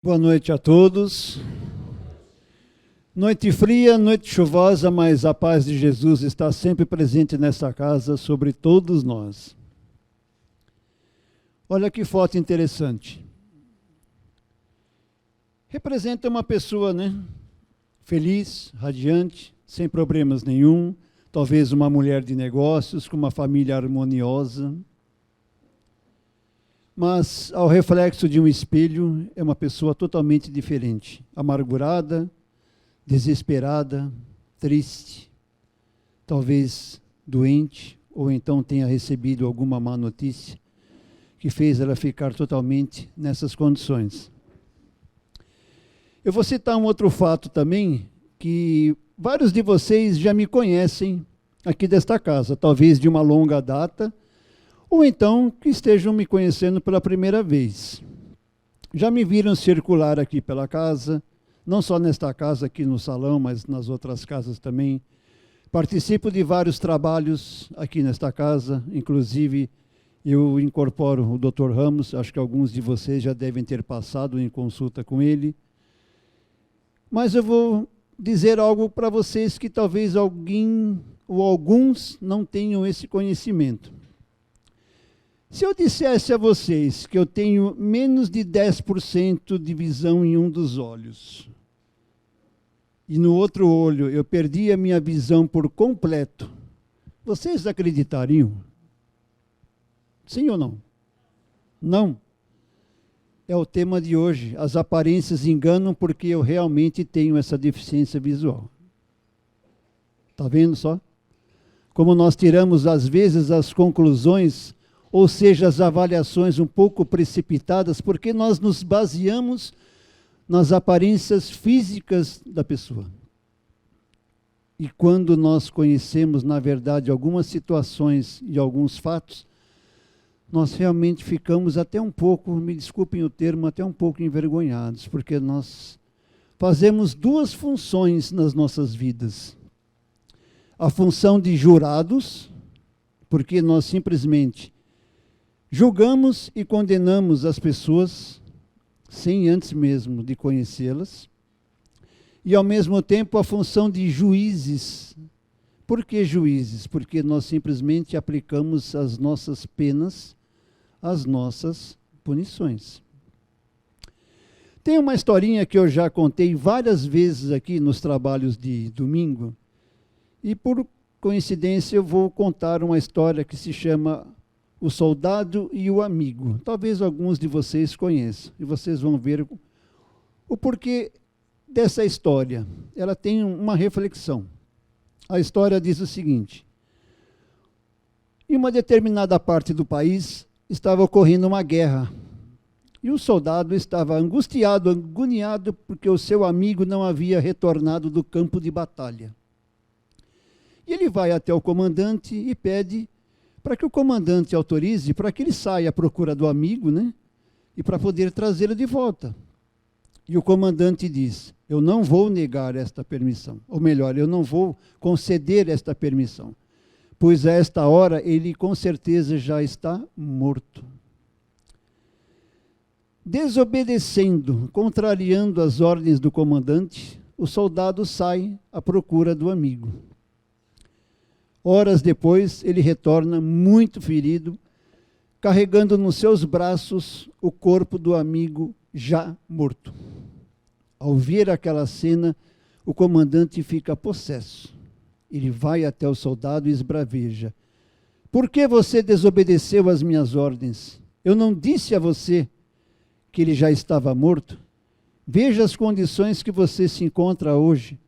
Boa noite a todos. Noite fria, noite chuvosa, mas a paz de Jesus está sempre presente nesta casa sobre todos nós. Olha que foto interessante. Representa uma pessoa, né? Feliz, radiante, sem problemas nenhum, talvez uma mulher de negócios, com uma família harmoniosa. Mas, ao reflexo de um espelho, é uma pessoa totalmente diferente. Amargurada, desesperada, triste, talvez doente, ou então tenha recebido alguma má notícia que fez ela ficar totalmente nessas condições. Eu vou citar um outro fato também, que vários de vocês já me conhecem aqui desta casa, talvez de uma longa data, ou então que estejam me conhecendo pela primeira vez. Já me viram circular aqui pela casa, não só nesta casa aqui no salão, mas nas outras casas também. Participo de vários trabalhos aqui nesta casa, inclusive eu incorporo o Dr. Ramos, acho que alguns de vocês já devem ter passado em consulta com ele. Mas eu vou dizer algo para vocês que talvez alguém ou alguns não tenham esse conhecimento. Se eu dissesse a vocês que eu tenho menos de 10% de visão em um dos olhos, e no outro olho eu perdi a minha visão por completo, vocês acreditariam? Sim ou não? Não. É o tema de hoje. As aparências enganam porque eu realmente tenho essa deficiência visual. Está vendo só? Como nós tiramos, às vezes, as conclusões, ou seja, as avaliações um pouco precipitadas, porque nós nos baseamos nas aparências físicas da pessoa. E quando nós conhecemos, na verdade, algumas situações e alguns fatos, nós realmente ficamos até um pouco, me desculpem o termo, até um pouco envergonhados, porque nós fazemos duas funções nas nossas vidas. A função de jurados, porque nós simplesmente julgamos e condenamos as pessoas sem antes mesmo de conhecê-las. E, ao mesmo tempo, a função de juízes. Por que juízes? Porque nós simplesmente aplicamos as nossas penas, as nossas punições. Tem uma historinha que eu já contei várias vezes aqui nos trabalhos de domingo. E, por coincidência, eu vou contar uma história que se chama O Soldado e o Amigo. Talvez alguns de vocês conheçam, e vocês vão ver o porquê dessa história. Ela tem uma reflexão. A história diz o seguinte: em uma determinada parte do país estava ocorrendo uma guerra, e o soldado estava angustiado, agoniado, porque o seu amigo não havia retornado do campo de batalha. E ele vai até o comandante e pede para que o comandante autorize para que ele saia à procura do amigo, né? E para poder trazê-lo de volta. E o comandante diz: eu não vou negar esta permissão. Ou melhor, eu não vou conceder esta permissão. Pois a esta hora ele com certeza já está morto. Desobedecendo, contrariando as ordens do comandante, o soldado sai à procura do amigo. Horas depois, ele retorna muito ferido, carregando nos seus braços o corpo do amigo já morto. Ao ver aquela cena, o comandante fica possesso. Ele vai até o soldado e esbraveja: por que você desobedeceu às minhas ordens? Eu não disse a você que ele já estava morto? Veja as condições que você se encontra hoje,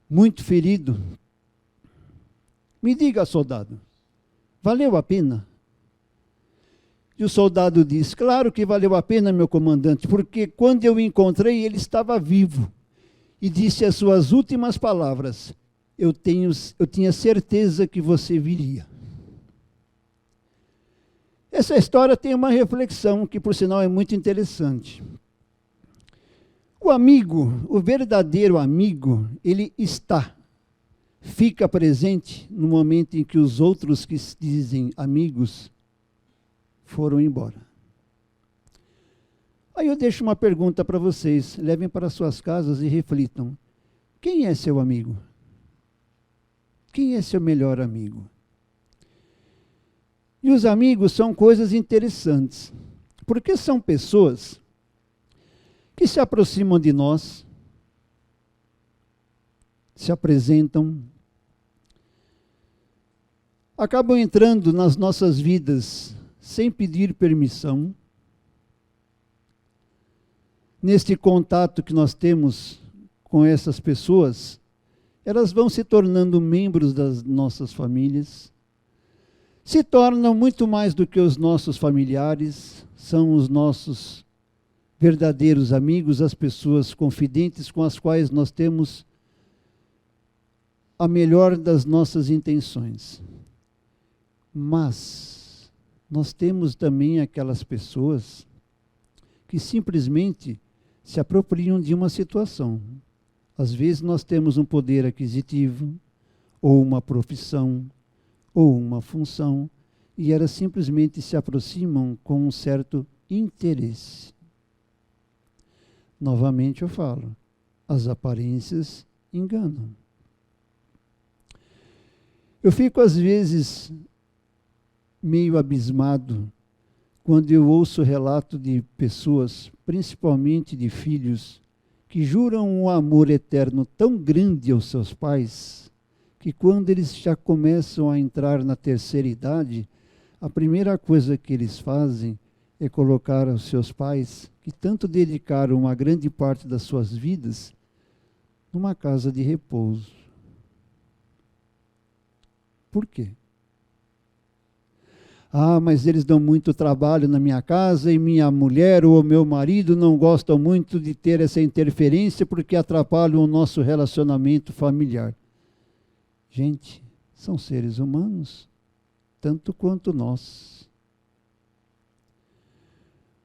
muito ferido. Me diga, soldado, valeu a pena? E o soldado diz: claro que valeu a pena, meu comandante, porque quando eu o encontrei, ele estava vivo. E disse as suas últimas palavras: eu tinha certeza que você viria. Essa história tem uma reflexão que, por sinal, é muito interessante. O amigo, o verdadeiro amigo, ele fica presente no momento em que os outros que se dizem amigos foram embora. A Aí eu deixo uma pergunta para vocês, levem para suas casas e reflitam. Quem é seu amigo? Quem é seu melhor amigo? E os amigos são coisas interessantes, porque são pessoas que se aproximam de nós, se apresentam, acabam entrando nas nossas vidas sem pedir permissão. Neste contato que nós temos com essas pessoas, elas vão se tornando membros das nossas famílias, se tornam muito mais do que os nossos familiares, são os nossos verdadeiros amigos, as pessoas confidentes com as quais nós temos a melhor das nossas intenções. Mas nós temos também aquelas pessoas que simplesmente se apropriam de uma situação. Às vezes nós temos um poder aquisitivo, ou uma profissão, ou uma função, e elas simplesmente se aproximam com um certo interesse. Novamente eu falo, as aparências enganam. Eu fico às vezes meio abismado quando eu ouço relato de pessoas, principalmente de filhos, que juram um amor eterno tão grande aos seus pais, que quando eles já começam a entrar na terceira idade, a primeira coisa que eles fazem é colocar os seus pais, que tanto dedicaram uma grande parte das suas vidas, numa casa de repouso. Por quê? Ah, mas eles dão muito trabalho na minha casa e minha mulher ou meu marido não gostam muito de ter essa interferência porque atrapalham o nosso relacionamento familiar. Gente, são seres humanos, tanto quanto nós.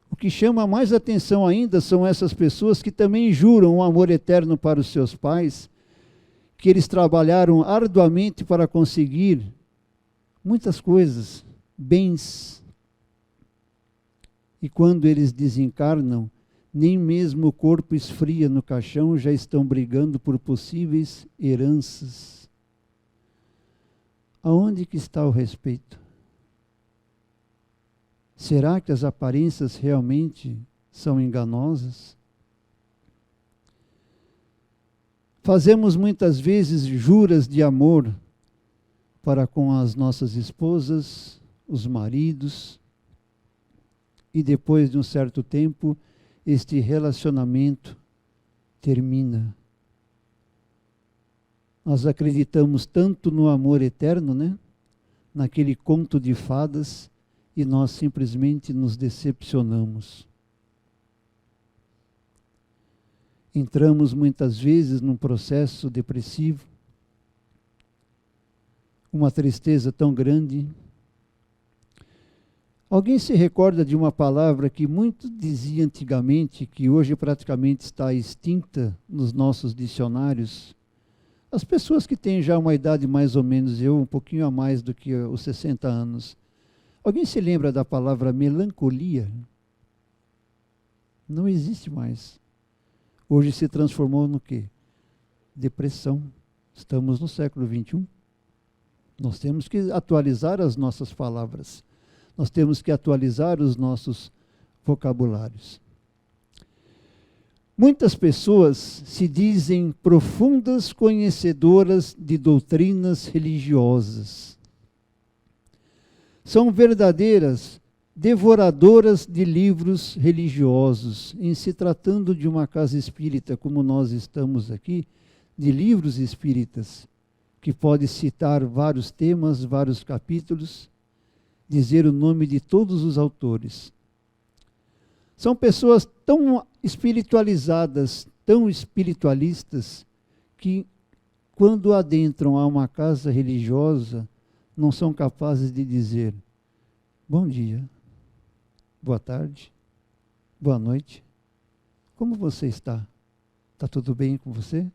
O que chama mais atenção ainda são essas pessoas que também juram um amor eterno para os seus pais, que eles trabalharam arduamente para conseguir muitas coisas, bens. E quando eles desencarnam, nem mesmo o corpo esfria no caixão, já estão brigando por possíveis heranças. Aonde que está o respeito? Será que as aparências realmente são enganosas? Fazemos muitas vezes juras de amor para com as nossas esposas, os maridos, e depois de um certo tempo, este relacionamento termina. Nós acreditamos tanto no amor eterno, né? Naquele conto de fadas, e nós simplesmente nos decepcionamos. Entramos muitas vezes num processo depressivo, uma tristeza tão grande. Alguém se recorda de uma palavra que muito dizia antigamente, que hoje praticamente está extinta nos nossos dicionários? As pessoas que têm já uma idade mais ou menos, eu um pouquinho a mais do que os 60 anos. Alguém se lembra da palavra melancolia? Não existe mais. Hoje se transformou no quê? Depressão. Estamos no século XXI. Nós temos que atualizar as nossas palavras. Nós temos que atualizar os nossos vocabulários. Muitas pessoas se dizem profundas conhecedoras de doutrinas religiosas. São verdadeiras devoradoras de livros religiosos. Em se tratando de uma casa espírita, como nós estamos aqui, de livros espíritas, que pode citar vários temas, vários capítulos, dizer o nome de todos os autores. São pessoas tão espiritualizadas, tão espiritualistas, que quando adentram a uma casa religiosa, não são capazes de dizer bom dia, boa tarde, boa noite, como você está? Está tudo bem com você?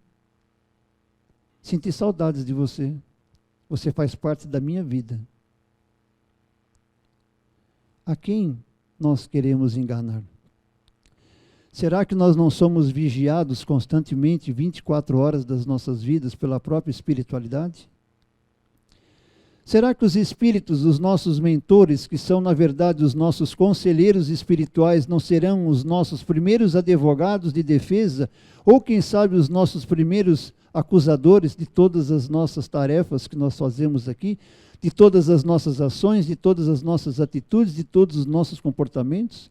Senti saudades de você. Você faz parte da minha vida. A quem nós queremos enganar? Será que nós não somos vigiados constantemente, 24 horas das nossas vidas, pela própria espiritualidade? Será que os espíritos, os nossos mentores, que são na verdade os nossos conselheiros espirituais, não serão os nossos primeiros advogados de defesa, ou quem sabe os nossos primeiros acusadores de todas as nossas tarefas que nós fazemos aqui, de todas as nossas ações, de todas as nossas atitudes, de todos os nossos comportamentos?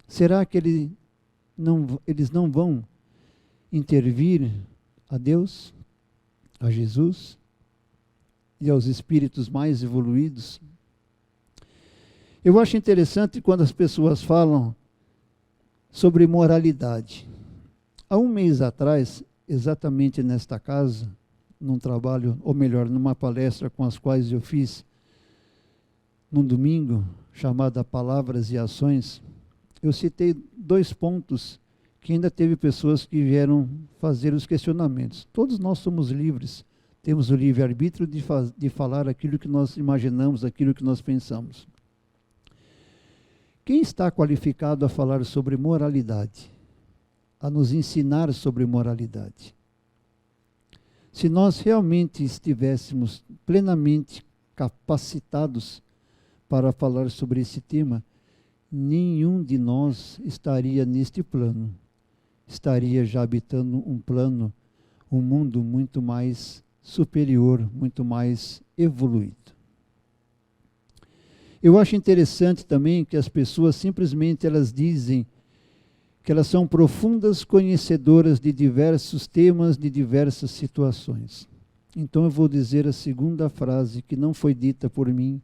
Será que eles não vão intervir a Deus, a Jesus e aos espíritos mais evoluídos? Eu acho interessante quando as pessoas falam sobre moralidade. Há um mês atrás, exatamente nesta casa, num trabalho, ou melhor, numa palestra com as quais eu fiz num domingo, chamada Palavras e Ações, eu citei 2 pontos que ainda teve pessoas que vieram fazer os questionamentos. Todos nós somos livres, temos o livre-arbítrio de falar aquilo que nós imaginamos, aquilo que nós pensamos. Quem está qualificado a falar sobre moralidade? A nos ensinar sobre moralidade? Se nós realmente estivéssemos plenamente capacitados para falar sobre esse tema, nenhum de nós estaria neste plano. Estaria já habitando um plano, um mundo muito mais superior, muito mais evoluído. Eu acho interessante também que as pessoas simplesmente elas dizem que elas são profundas conhecedoras de diversos temas, de diversas situações. Então eu vou dizer a segunda frase que não foi dita por mim.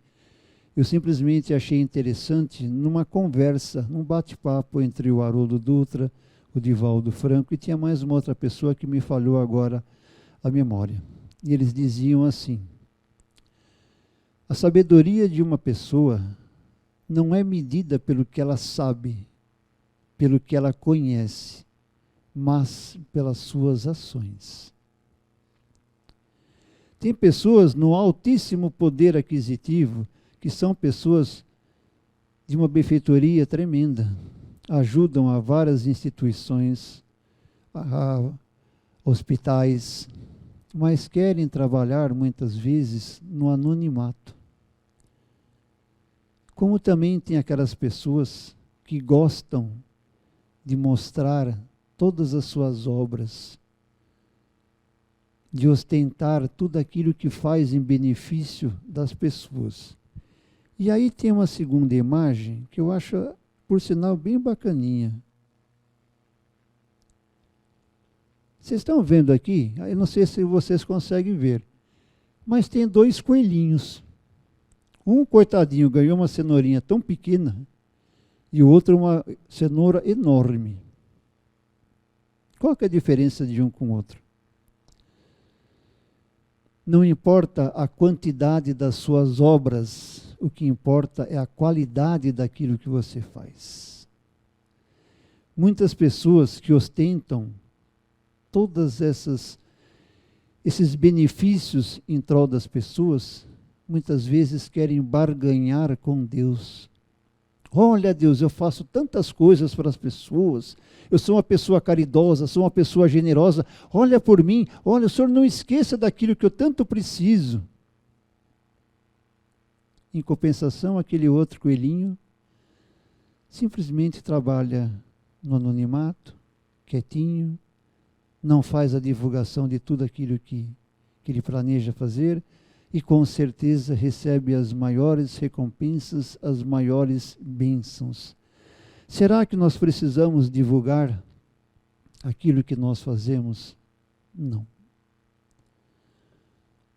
Eu simplesmente achei interessante numa conversa, num bate-papo entre o Haroldo Dutra, o Divaldo Franco, e tinha mais uma outra pessoa que me falhou agora a memória. E eles diziam assim: a sabedoria de uma pessoa não é medida pelo que ela sabe, pelo que ela conhece, mas pelas suas ações. Tem pessoas no altíssimo poder aquisitivo que são pessoas de uma benfeitoria tremenda, ajudam a várias instituições, a hospitais, mas querem trabalhar muitas vezes no anonimato. Como também tem aquelas pessoas que gostam de mostrar todas as suas obras, de ostentar tudo aquilo que faz em benefício das pessoas. E aí tem uma segunda imagem que eu acho, por sinal, bem bacaninha. Vocês estão vendo aqui? Eu não sei se vocês conseguem ver, mas tem 2 coelhinhos. Um, coitadinho, ganhou uma cenourinha tão pequena e o outro uma cenoura enorme. Qual que é a diferença de um com o outro? Não importa a quantidade das suas obras, o que importa é a qualidade daquilo que você faz. Muitas pessoas que ostentam todas esses benefícios em prol das pessoas, muitas vezes querem barganhar com Deus. Olha, Deus, eu faço tantas coisas para as pessoas, eu sou uma pessoa caridosa, sou uma pessoa generosa, olha por mim, olha, o Senhor não esqueça daquilo que eu tanto preciso. Em compensação, aquele outro coelhinho simplesmente trabalha no anonimato, quietinho, não faz a divulgação de tudo aquilo que ele planeja fazer, e com certeza recebe as maiores recompensas, as maiores bênçãos. Será que nós precisamos divulgar aquilo que nós fazemos? Não.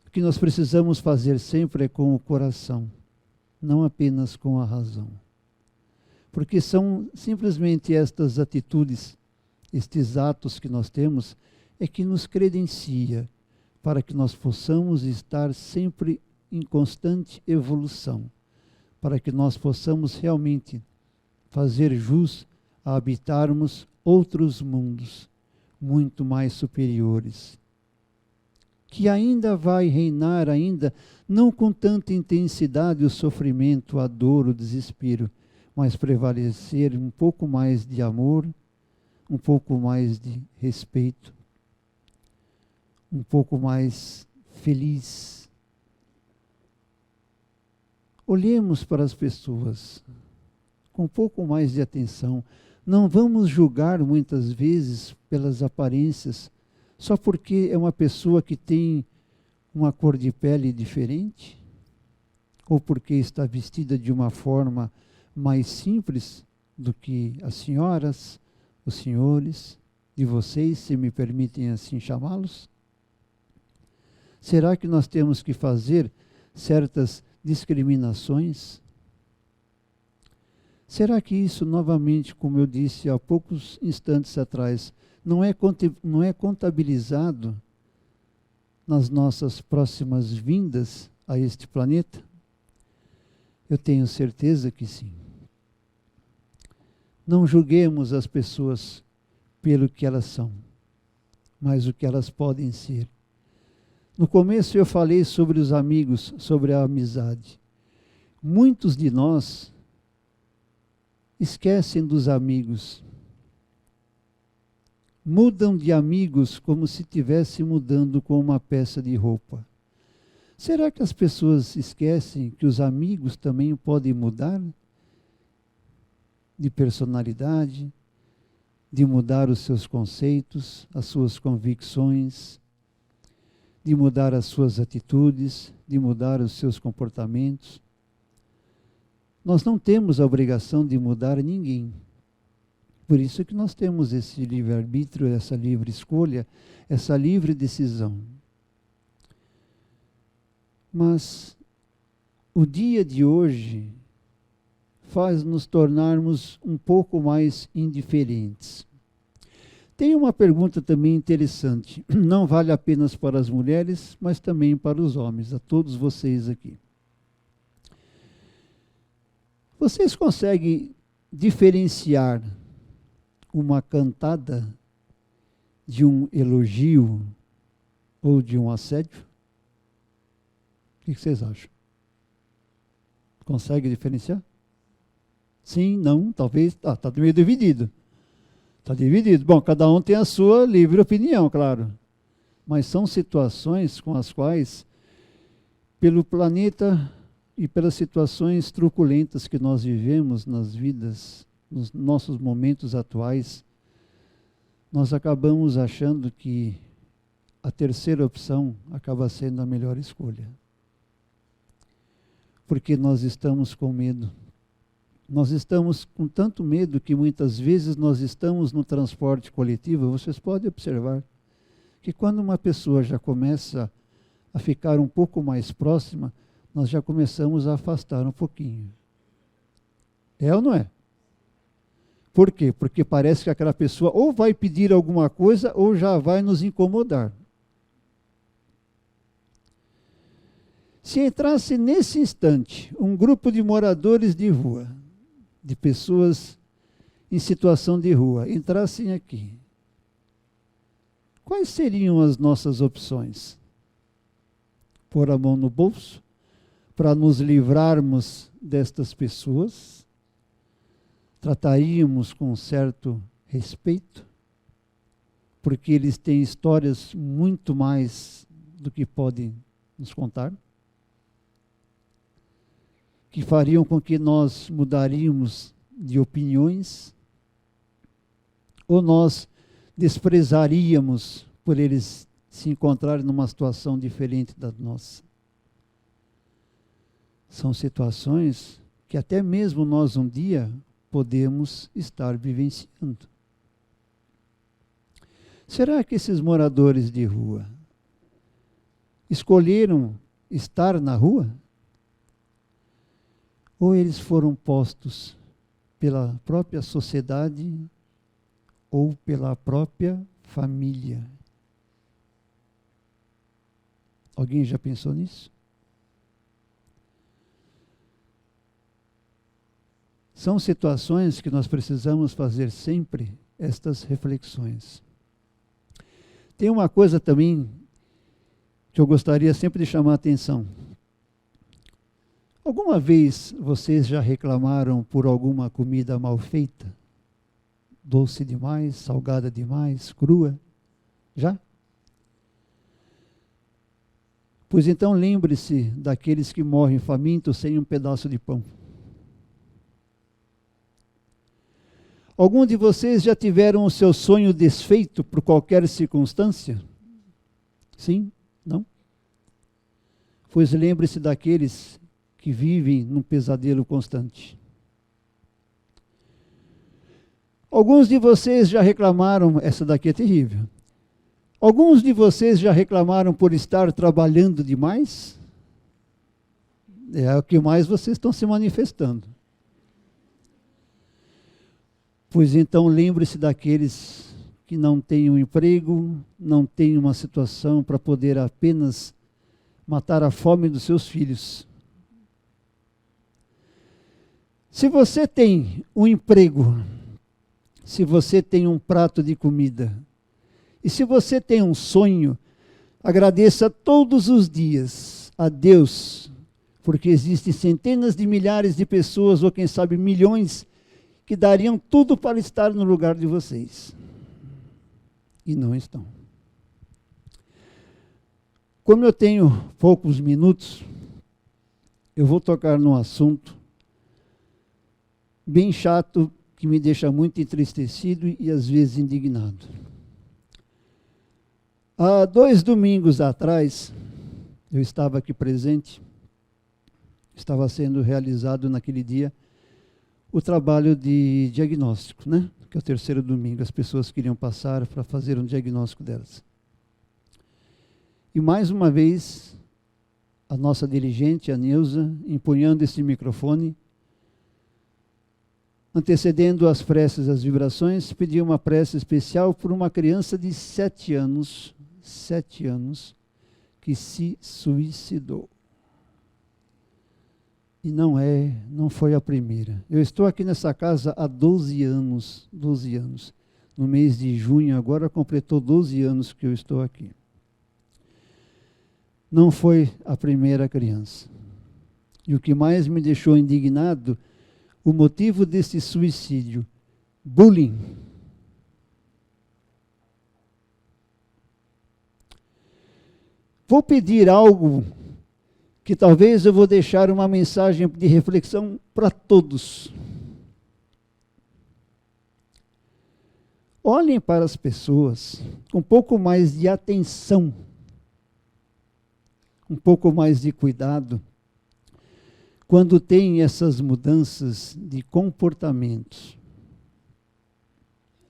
O que nós precisamos fazer sempre é com o coração, não apenas com a razão. Porque são simplesmente estas atitudes, estes atos que nós temos, é que nos credencia para que nós possamos estar sempre em constante evolução, para que nós possamos realmente fazer jus a habitarmos outros mundos muito mais superiores, que ainda vai reinar, ainda não com tanta intensidade o sofrimento, a dor, o desespero, mas prevalecer um pouco mais de amor, um pouco mais de respeito, um pouco mais feliz. Olhemos para as pessoas com um pouco mais de atenção. Não vamos julgar muitas vezes pelas aparências, só porque é uma pessoa que tem uma cor de pele diferente, ou porque está vestida de uma forma mais simples do que as senhoras, os senhores, de vocês, se me permitem assim chamá-los. Será que nós temos que fazer certas discriminações? Será que isso, novamente, como eu disse há poucos instantes atrás, não é contabilizado nas nossas próximas vindas a este planeta? Eu tenho certeza que sim. Não julguemos as pessoas pelo que elas são, mas o que elas podem ser. No começo eu falei sobre os amigos, sobre a amizade. Muitos de nós esquecem dos amigos. Mudam de amigos como se estivesse mudando com uma peça de roupa. Será que as pessoas esquecem que os amigos também podem mudar de personalidade, de mudar os seus conceitos, as suas convicções, de mudar as suas atitudes, de mudar os seus comportamentos? Nós não temos a obrigação de mudar ninguém. Por isso que nós temos esse livre-arbítrio, essa livre escolha, essa livre decisão. Mas o dia de hoje faz nos tornarmos um pouco mais indiferentes. Tem uma pergunta também interessante, não vale apenas para as mulheres, mas também para os homens, a todos vocês aqui. Vocês conseguem diferenciar uma cantada de um elogio ou de um assédio? O que vocês acham? Consegue diferenciar? Sim, não, talvez, está meio dividido. Está dividido. Bom, cada um tem a sua livre opinião, claro. Mas são situações com as quais, pelo planeta e pelas situações truculentas que nós vivemos nas vidas, nos nossos momentos atuais, nós acabamos achando que a terceira opção acaba sendo a melhor escolha. Porque nós estamos com medo. Nós estamos com tanto medo que muitas vezes nós estamos no transporte coletivo. Vocês podem observar que quando uma pessoa já começa a ficar um pouco mais próxima, nós já começamos a afastar um pouquinho. É ou não é? Por quê? Porque parece que aquela pessoa ou vai pedir alguma coisa ou já vai nos incomodar. Se entrasse nesse instante um grupo de moradores de rua, de pessoas em situação de rua, entrassem aqui, quais seriam as nossas opções? Pôr a mão no bolso para nos livrarmos destas pessoas? Trataríamos com certo respeito? Porque eles têm histórias muito mais do que podem nos contar? Que fariam com que nós mudaríamos de opiniões? Ou nós desprezaríamos por eles se encontrarem numa situação diferente da nossa? São situações que até mesmo nós um dia podemos estar vivenciando. Será que esses moradores de rua escolheram estar na rua? Ou eles foram postos pela própria sociedade ou pela própria família? Alguém já pensou nisso? São situações que nós precisamos fazer sempre estas reflexões. Tem uma coisa também que eu gostaria sempre de chamar a atenção. Alguma vez vocês já reclamaram por alguma comida mal feita? Doce demais, salgada demais, crua? Já? Pois então lembre-se daqueles que morrem famintos sem um pedaço de pão. Algum de vocês já tiveram o seu sonho desfeito por qualquer circunstância? Sim? Não? Pois lembre-se daqueles que vivem num pesadelo constante. Alguns de vocês já reclamaram, essa daqui é terrível. Alguns de vocês já reclamaram por estar trabalhando demais? É o que mais vocês estão se manifestando. Pois então lembre-se daqueles que não têm um emprego, não têm uma situação para poder apenas matar a fome dos seus filhos. Se você tem um emprego, se você tem um prato de comida, e se você tem um sonho, agradeça todos os dias a Deus, porque existem centenas de milhares de pessoas, ou quem sabe milhões, que dariam tudo para estar no lugar de vocês. E não estão. Como eu tenho poucos minutos, eu vou tocar num assunto bem chato, que me deixa muito entristecido e às vezes indignado. Há 2 domingos atrás, eu estava aqui presente, estava sendo realizado naquele dia o trabalho de diagnóstico, né? Que é o 3º domingo, as pessoas queriam passar para fazer um diagnóstico delas. E mais uma vez, a nossa dirigente, a Neuza, empunhando esse microfone, antecedendo as preces, as vibrações, pediu uma prece especial por uma criança de 7 anos, que se suicidou. E não foi a primeira. Eu estou aqui nessa casa há 12 anos. No mês de junho, agora completou 12 anos que eu estou aqui. Não foi a primeira criança. E o que mais me deixou indignado, o motivo desse suicídio: bullying. Vou pedir algo que talvez eu vou deixar uma mensagem de reflexão para todos. Olhem para as pessoas com um pouco mais de atenção, um pouco mais de cuidado, quando tem essas mudanças de comportamentos.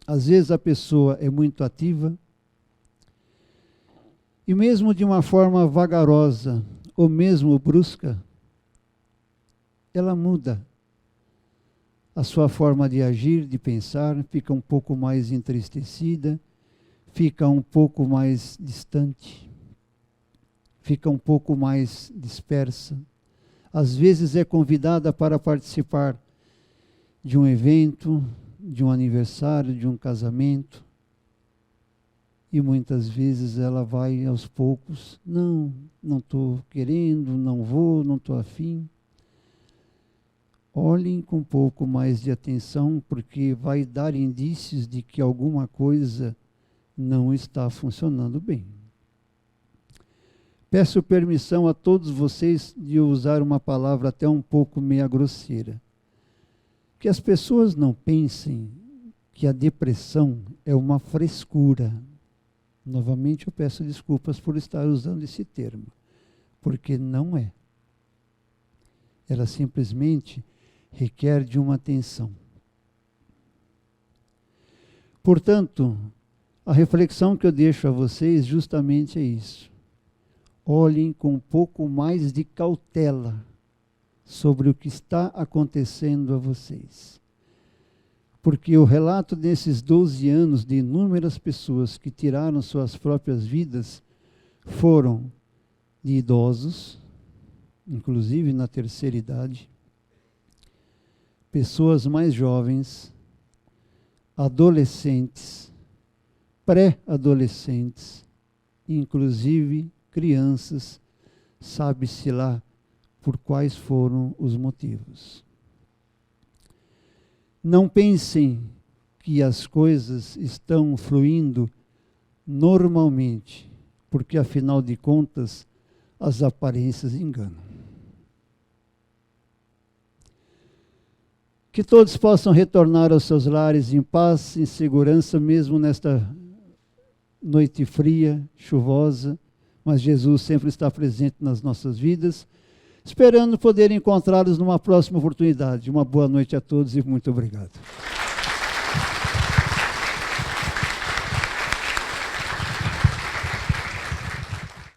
Às vezes a pessoa é muito ativa, e mesmo de uma forma vagarosa, ou mesmo brusca, ela muda a sua forma de agir, de pensar, fica um pouco mais entristecida, fica um pouco mais distante, fica um pouco mais dispersa. Às vezes é convidada para participar de um evento, de um aniversário, de um casamento, e muitas vezes ela vai aos poucos: não estou querendo, não vou, não estou afim. Olhem com um pouco mais de atenção, porque vai dar indícios de que alguma coisa não está funcionando bem. Peço permissão a todos vocês de usar uma palavra até um pouco meia grosseira. Que as pessoas não pensem que a depressão é uma frescura. Novamente eu peço desculpas por estar usando esse termo, porque não é. Ela simplesmente requer de uma atenção. Portanto, a reflexão que eu deixo a vocês justamente é isso. Olhem com um pouco mais de cautela sobre o que está acontecendo a vocês. Porque o relato desses 12 anos de inúmeras pessoas que tiraram suas próprias vidas foram de idosos, inclusive na terceira idade, pessoas mais jovens, adolescentes, pré-adolescentes, inclusive crianças, sabe-se lá por quais foram os motivos. Não pensem que as coisas estão fluindo normalmente, porque afinal de contas, as aparências enganam. Que todos possam retornar aos seus lares em paz, em segurança, mesmo nesta noite fria, chuvosa, mas Jesus sempre está presente nas nossas vidas, esperando poder encontrá-los numa próxima oportunidade. Uma boa noite a todos e muito obrigado.